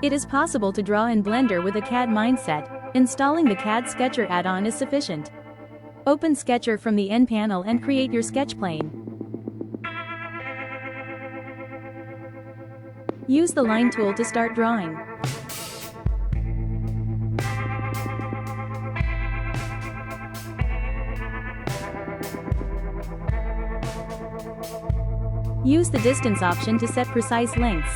It is possible to draw in Blender with a CAD mindset. Installing the CAD Sketcher add-on is sufficient. Open Sketcher from the N panel and create your sketch plane. Use the line tool to start drawing. Use the distance option to set precise lengths.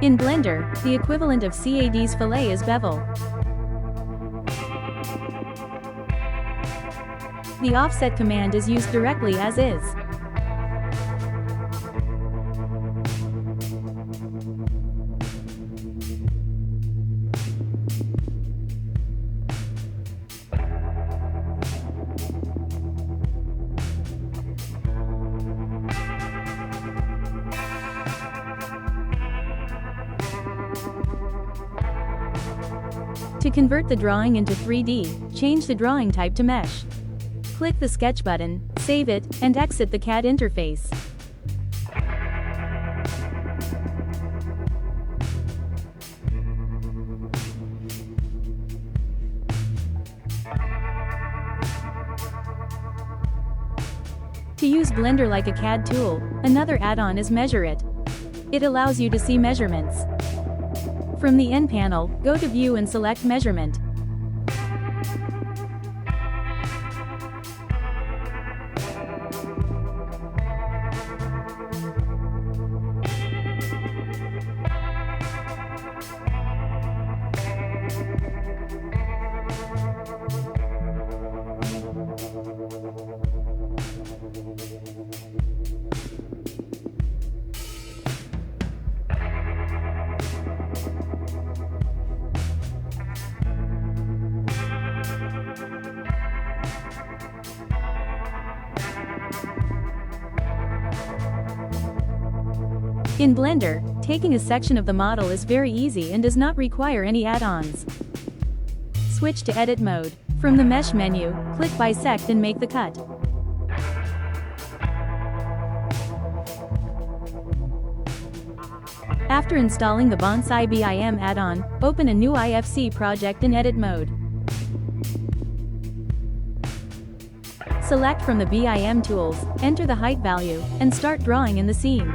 In Blender, the equivalent of CAD's fillet is bevel. The offset command is used directly as is. To convert the drawing into 3D, change the drawing type to mesh. Click the Sketch button, save it, and exit the CAD interface. To use Blender like a CAD tool, another add-on is Measurelt. It allows you to see measurements. From the N panel, go to View and select Measurement. In Blender, taking a section of the model is very easy and does not require any add-ons. Switch to Edit mode. From the Mesh menu, click Bisect and make the cut. After installing the Bonsai BIM add-on, open a new IFC project in Edit mode. Select from the BIM tools, enter the height value, and start drawing in the scene.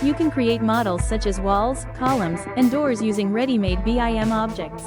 You can create models such as walls, columns, and doors using ready-made BIM objects.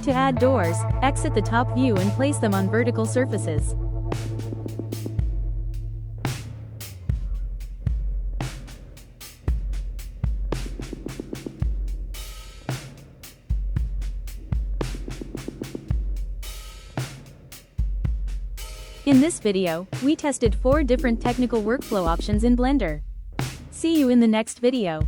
To add doors, exit the top view and place them on vertical surfaces. In this video, we tested 4 different technical workflow options in Blender. See you in the next video.